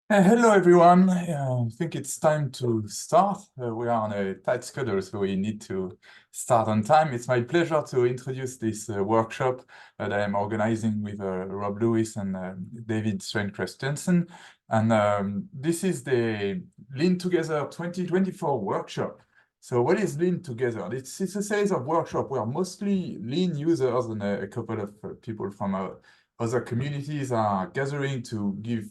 Hello, everyone. I think it's time to start. We are on a tight schedule, so we need to start on time. It's my pleasure to introduce this workshop that I am organizing with Rob Lewis and David Strain Christensen. And this is the Lean Together 2024 workshop. So what is Lean Together? It's a series of workshops where mostly Lean users and a couple of people from other communities are gathering to give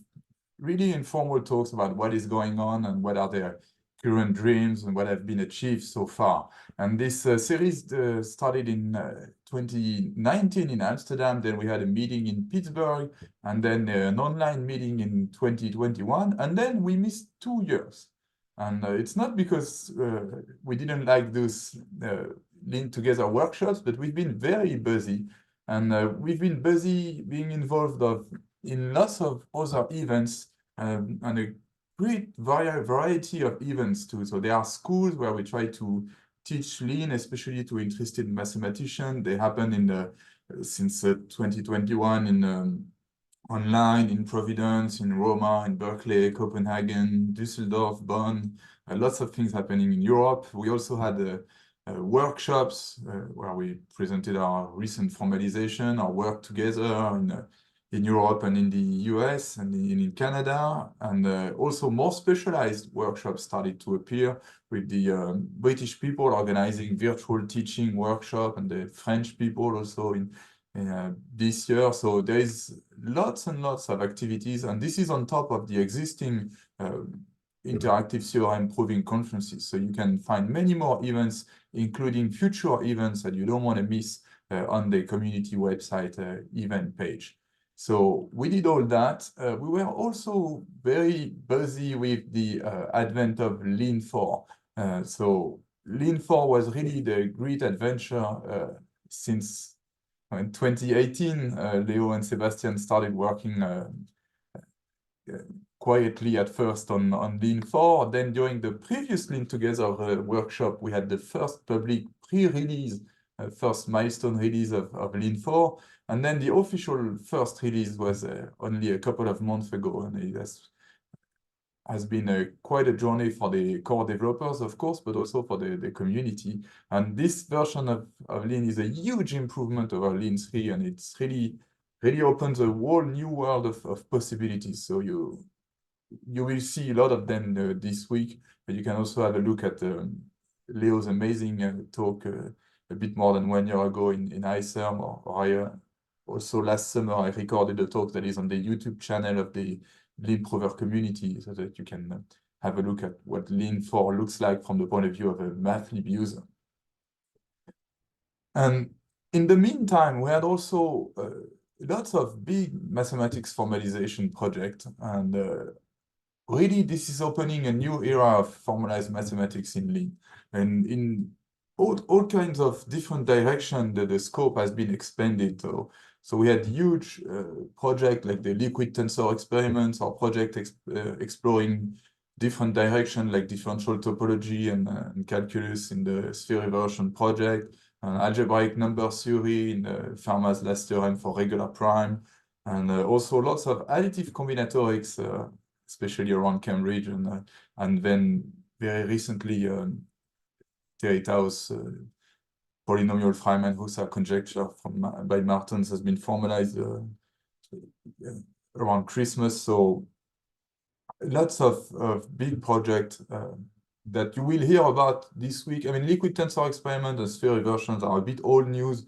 really informal talks about what is going on and what are their current dreams and what have been achieved so far. And this series started in 2019 in Amsterdam. Then we had a meeting in Pittsburgh, and then an online meeting in 2021. And then we missed 2 years. And it's not because we didn't like those Lean Together workshops, but we've been very busy. And we've been busy being involved in lots of other events and a great variety of events too. So there are schools where we try to teach Lean, especially to interested mathematicians. They happen since 2021 in online, in Providence, in Roma, in Berkeley, Copenhagen, Düsseldorf, Bonn. Lots of things happening in Europe. We also had workshops where we presented our recent formalization, our work together in Europe and in the US and in Canada. And also more specialized workshops started to appear with the British people organizing virtual teaching workshop and the French people also in this year. So there is lots and lots of activities, and this is on top of the existing interactive CRM proving conferences. So you can find many more events, including future events that you don't want to miss on the community website event page. So we did all that. We were also very busy with the advent of Linfor. So Linfor was really the great adventure since in 2018. Leo and Sebastian started working quietly at first on Linfor. Then during the previous Lean Together workshop, we had the first public pre-release, first milestone release of Linfor. And then the official first release was only a couple of months ago. And it has been quite a journey for the core developers, of course, but also for the community. And this version of Lean is a huge improvement over Lean 3, and it's really opens a whole new world of possibilities. So you will see a lot of them this week, but you can also have a look at Leo's amazing talk a bit more than 1 year ago in ICERM, or also last summer I recorded a talk that is on the YouTube channel of the Lean-Prover community, so that you can have a look at what Lean4 looks like from the point of view of a Mathlif user. And in the meantime, we had also lots of big mathematics formalization projects, and really this is opening a new era of formalized mathematics in Lean. And in all kinds of different directions, the scope has been expanded. So we had huge projects like the liquid tensor experiments, or project exploring different directions like differential topology and calculus in the sphere inversion project, algebraic number theory in Fermat's last theorem for regular prime, and also lots of additive combinatorics, especially around Cambridge, and then very recently Teritao's polynomial Freiman-Husserl conjecture by Martens has been formalized around Christmas. So lots of big projects that you will hear about this week. I mean, liquid tensor experiment and sphere inversions are a bit old news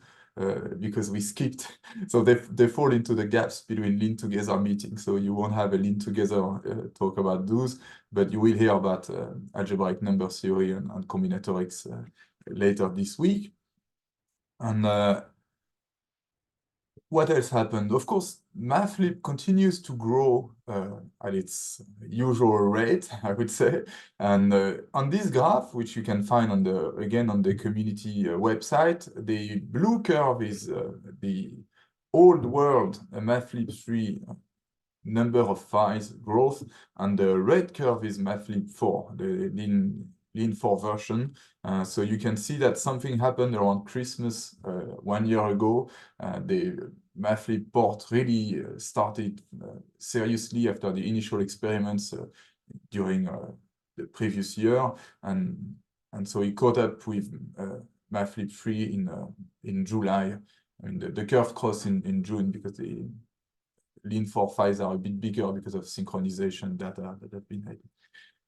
because we skipped. So they fall into the gaps between Lean Together meetings. So you won't have a Lean Together talk about those, but you will hear about algebraic number theory and combinatorics later this week. And what else happened? Of course, Mathlif continues to grow at its usual rate, I would say. And on this graph, which you can find on the community website, the blue curve is the old world Mathlib 3 number of files growth, and the red curve is Mathlib 4, the Lean Linfor version. So you can see that something happened around Christmas 1 year ago. The Mathlif port really started seriously after the initial experiments during the previous year, and so it caught up with Mathlif 3 in July. I mean, the curve crossed in June because the Linfor files are a bit bigger because of synchronization data that have been added.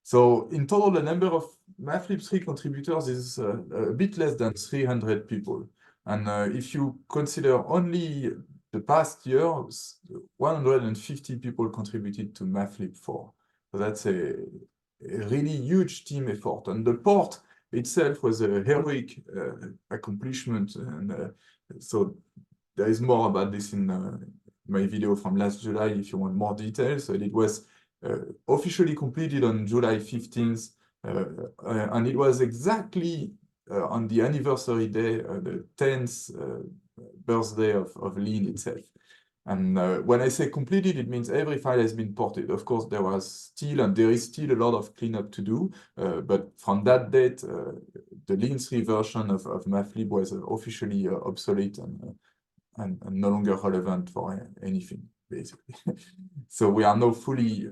So in total, the number of Mathlif 3 contributors is a bit less than 300 people. And if you consider only the past year, 150 people contributed to Mathlif 4. So that's a really huge team effort. And the port itself was a heroic accomplishment. And so there is more about this in my video from last July if you want more details. So it was officially completed on July 15th, and it was exactly on the anniversary day, the 10th birthday of Lean itself. And when I say completed, it means every file has been ported. Of course, there was still, and there is still a lot of cleanup to do, but from that date, the Lean 3 version of Mathlib was officially obsolete and no longer relevant for anything, basically. So we are now fully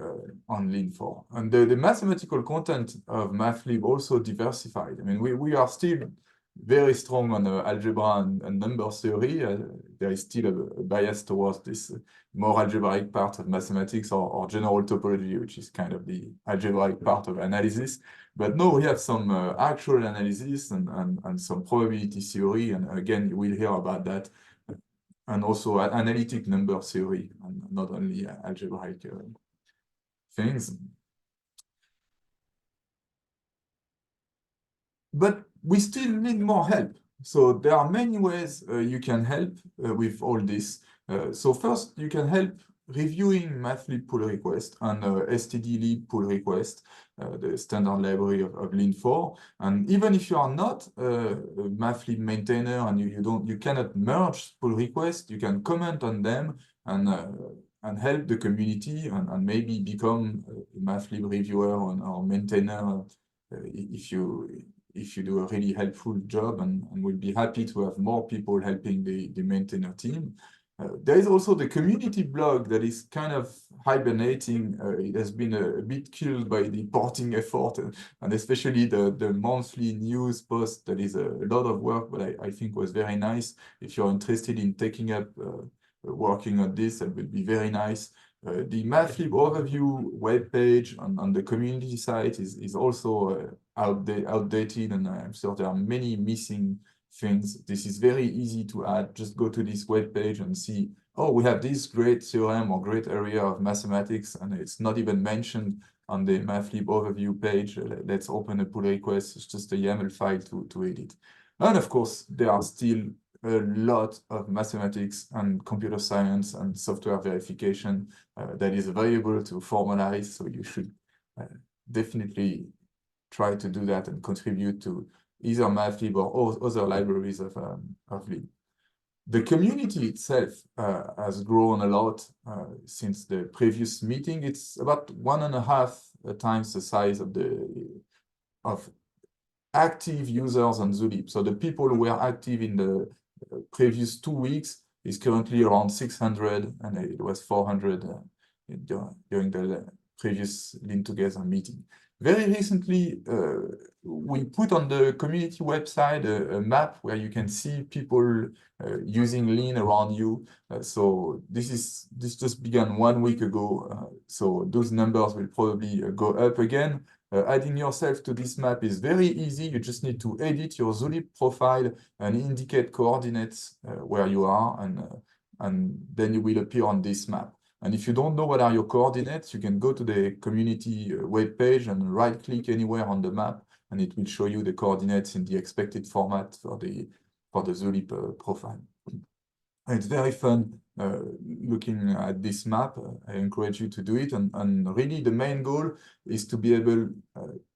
on Linfor. And the mathematical content of Mathlib also diversified. I mean, we are still very strong on algebra and number theory. There is still a bias towards this more algebraic part of mathematics or general topology, which is kind of the algebraic part of analysis. But now we have some actual analysis and some probability theory. And again, we'll hear about that. And also analytic number theory, and not only algebraic things. But we still need more help. So there are many ways you can help with all this. So first, you can help reviewing Mathlib pull request and stdlib pull request, the standard library of Linfor. And even if you are not a Mathlib maintainer and you cannot merge pull requests, you can comment on them and help the community and maybe become a Mathlib reviewer or maintainer if you do a really helpful job, and we'll be happy to have more people helping the maintainer team. There is also the community blog that is kind of hibernating. It has been a bit killed by the porting effort, and especially the monthly news post that is a lot of work, but I think was very nice. If you're interested in taking up working on this, that would be very nice. The Mathlib overview webpage on the community site is also outdated, and I'm sure there are many missing things. This is very easy to add. Just go to this webpage and see, oh, we have this great theorem or great area of mathematics, and it's not even mentioned on the Mathlib overview page. Let's open a pull request. It's just a YAML file to edit. And of course, there are still a lot of mathematics and computer science and software verification that is available to formalize. So you should definitely try to do that and contribute to either Mathlib or other libraries of Lib. The community itself has grown a lot since the previous meeting. It's about 1.5 times the size of active users on Zulip. So the people who were active in the previous 2 weeks is currently around 600, and it was 400 during the previous Lean Together meeting. Very recently, we put on the community website a map where you can see people using Lean around you. So this just began 1 week ago. So those numbers will probably go up again. Adding yourself to this map is very easy. You just need to edit your Zulip profile and indicate coordinates where you are, and then you will appear on this map. And if you don't know what are your coordinates, you can go to the community webpage and right-click anywhere on the map, and it will show you the coordinates in the expected format for the Zulip profile. It's very fun looking at this map. I encourage you to do it. And really, the main goal is to be able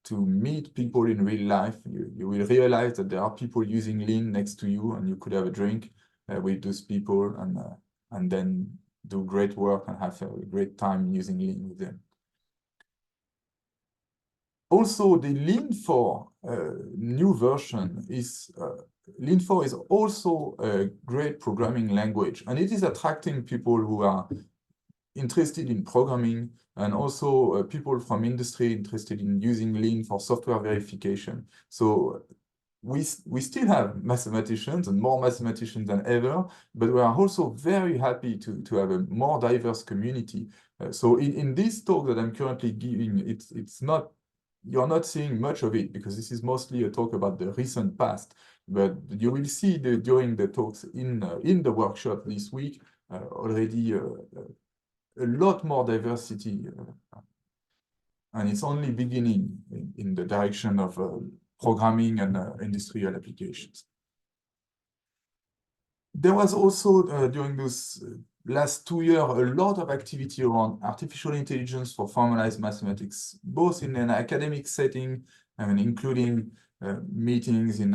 to meet people in real life. You will realize that there are people using Lean next to you, and you could have a drink with those people and then do great work and have a great time using Lean with them. Also, the Linfor new version is Linfor is also a great programming language, and it is attracting people who are interested in programming, and also people from industry interested in using Lean for software verification. So we still have mathematicians, and more mathematicians than ever, but we are also very happy to have a more diverse community. So in this talk that I'm currently giving, it's not, you're not seeing much of it, because this is mostly a talk about the recent past, but you will see during the talks in the workshop this week already a lot more diversity, and it's only beginning in the direction of programming and industrial applications. There was also, during those last 2 years, a lot of activity around artificial intelligence for formalized mathematics, both in an academic setting, and including meetings in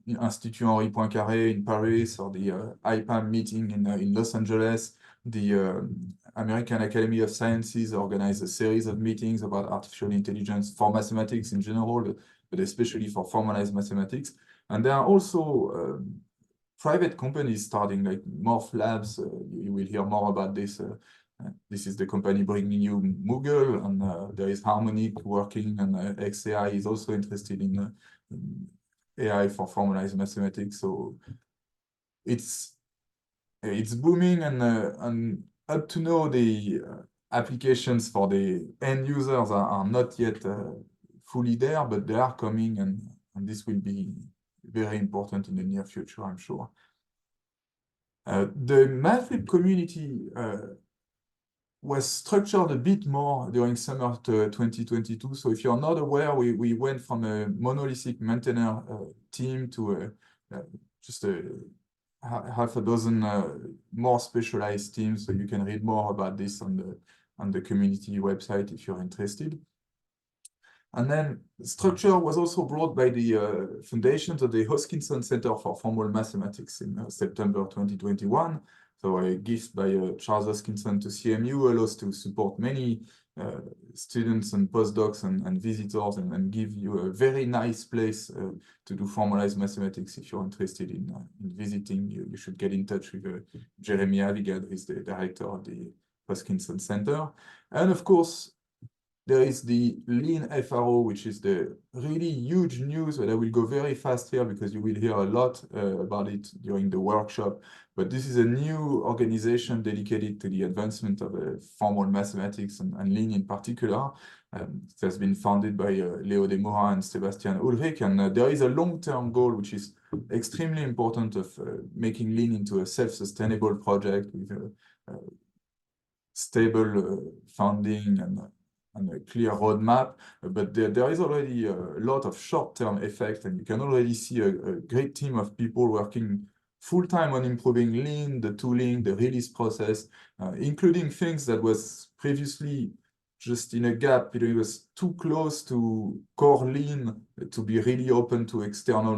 Institut Henri Poincaré in Paris, or the IPAM meeting in Los Angeles. The American Academy of Sciences organized a series of meetings about artificial intelligence for mathematics in general, but especially for formalized mathematics. And there are also private companies starting, like Morph Labs. You will hear more about this. This is the company bringing you Moogle, and there is Harmonic working, and XAI is also interested in AI for formalized mathematics. So it's booming, and up to now, the applications for the end users are not yet fully there, but they are coming, and this will be very important in the near future, I'm sure. The Mathlif community was structured a bit more during summer 2022. So if you're not aware, we went from a monolithic maintainer team to just half a dozen more specialized teams. So you can read more about this on the community website if you're interested. And then structure was also brought by the foundations of the Hoskinson Center for Formal Mathematics in September 2021. So a gift by Charles Hoskinson to CMU allows to support many students and postdocs and visitors, and give you a very nice place to do formalized mathematics. If you're interested in visiting, you should get in touch with Jeremy Avigad, who is the director of the Hoskinson Center. And of course, there is the Lean FRO, which is the really huge news, but I will go very fast here because you will hear a lot about it during the workshop. But this is a new organization dedicated to the advancement of formal mathematics and Lean in particular. It has been founded by Leo de Moura and Sebastian Ulrich, and there is a long-term goal, which is extremely important, of making Lean into a self-sustainable project with stable funding and a clear roadmap, but there is already a lot of short-term effect, and you can already see a great team of people working full-time on improving Lean, the tooling, the release process, including things that was previously just in a gap. It was too close to core Lean to be really open to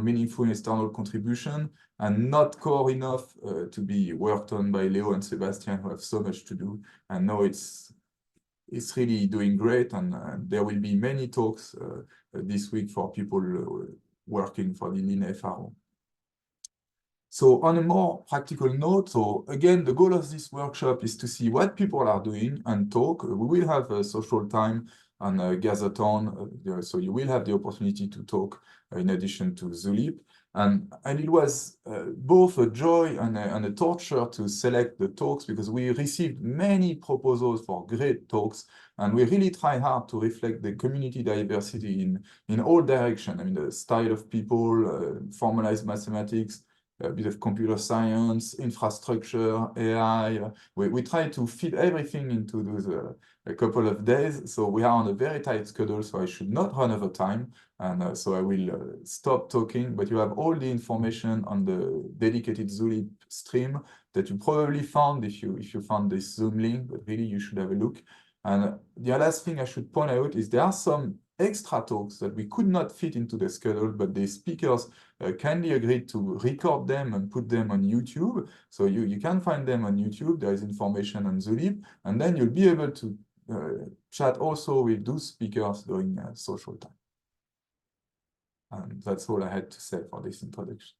meaningful external contribution, and not core enough to be worked on by Leo and Sebastian, who have so much to do. And now it's really doing great, and there will be many talks this week for people working for the Lean FRO. So on a more practical note, so again, the goal of this workshop is to see what people are doing and talk. We will have a social time and a Gazathon, so you will have the opportunity to talk in addition to Zulip. And it was both a joy and a torture to select the talks, because we received many proposals for great talks, and we really try hard to reflect the community diversity in all directions. I mean, the style of people, formalized mathematics, a bit of computer science, infrastructure, AI. We try to fit everything into those a couple of days. So we are on a very tight schedule, so I should not run over time. And so I will stop talking, but you have all the information on the dedicated Zulip stream that you probably found if you found this Zoom link, but really you should have a look. And the last thing I should point out is there are some extra talks that we could not fit into the schedule, but the speakers kindly agreed to record them and put them on YouTube. So you can find them on YouTube. There is information on Zulip, and then you'll be able to chat also with those speakers during social time. And that's all I had to say for this introduction.